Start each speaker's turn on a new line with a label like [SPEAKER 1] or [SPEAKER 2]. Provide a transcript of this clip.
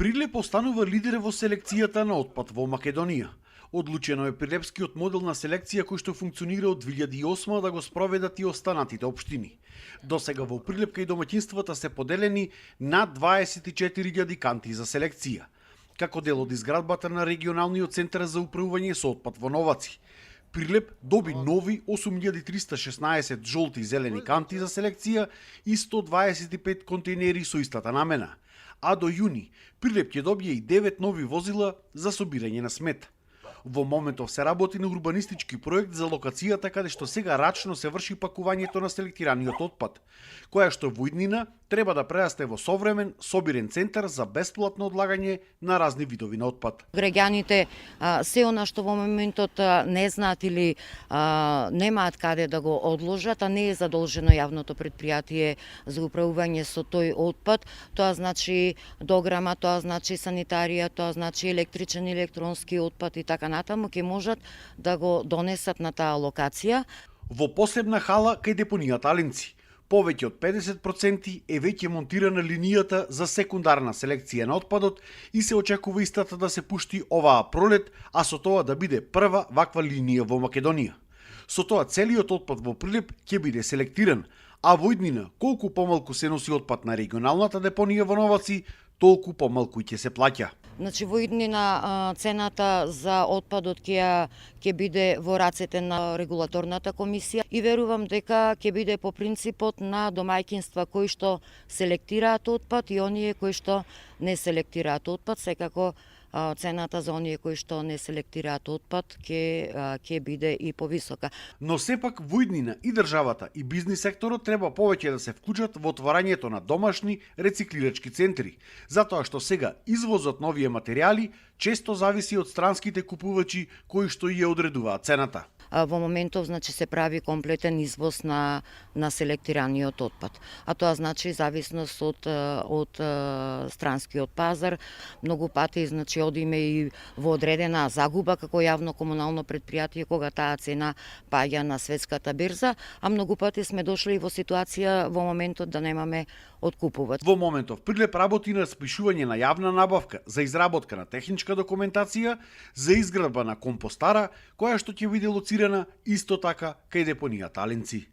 [SPEAKER 1] Прилеп останува лидер во селекцијата на отпад во Македонија. Одлучено е прилепскиот модел на селекција кој што функционира од 2008 да го спроведат и останатите општини. Досега во Прилеп кај домаќинствата се поделени над 24.000 канти за селекција, како дел од изградбата на регионалниот центар за управување со отпад во Новаци. Прилеп доби нови 8316 жолти и зелени канти за селекција и 125 контейнери со истата намена. А до јуни Прилеп ќе добие и 9 нови возила за собирање на смет. Во моментов се работи на урбанистички проект за локацијата каде што сега рачно се врши пакувањето на селектираниот отпад, која што во иднина треба да прерасте во современ собирен центар за бесплатно одлагање на разни видови на отпад.
[SPEAKER 2] Граѓаните се она што во моментот не знаат или немаат каде да го одложат, а не е задолжено јавното предпријатие за управување со тој отпад, тоа значи дограма, тоа значи санитарија, тоа значи електричен и електронски отпад и така натаму ќе можат да го донесат на таа локација.
[SPEAKER 1] Во посебна хала кај депонијата Алинци, повеќе од 50% е веќе монтирана линијата за секундарна селекција на отпадот и се очекува истата да се пушти оваа пролет, а со тоа да биде прва ваква линија во Македонија. Со тоа целиот отпад во Прилеп ќе биде селектиран, а во иднина колку помалку се носи отпад на регионалната депонија во Новаци, толку помалку ќе се плаќа.
[SPEAKER 2] Значи во иднина цената за отпадот ќе биде во рацете на регулаторната комисија и верувам дека ќе биде по принципот на домаќинства кои што селектираат отпад и оние кои што не селектираат отпад. Секако цената за оние кои што не селектираат отпад ќе биде и повисока.
[SPEAKER 1] Но сепак во иднина и државата и бизнис секторот треба повеќе да се вклучат во отварањето на домашни рециклирачки центри, затоа што сега извозот на овие материјали често зависи од странските купувачи кои што ја одредуваат цената.
[SPEAKER 2] Во моментов значи се прави комплетен извоз на селектираниот отпад. А тоа значи зависност од странскиот пазар. Многу пати значи одиме и во одредена загуба како јавно комунално предпријатие кога таа цена паѓа на светската берза, а многу пати сме дошли во ситуација во моментот да немаме откупувач.
[SPEAKER 1] Во моментов Прилеп работи на распишување на јавна набавка за изработка на техничка документација за изградба на компостара, која што ќе биде лоцирана исто така кај депонијата Алинци.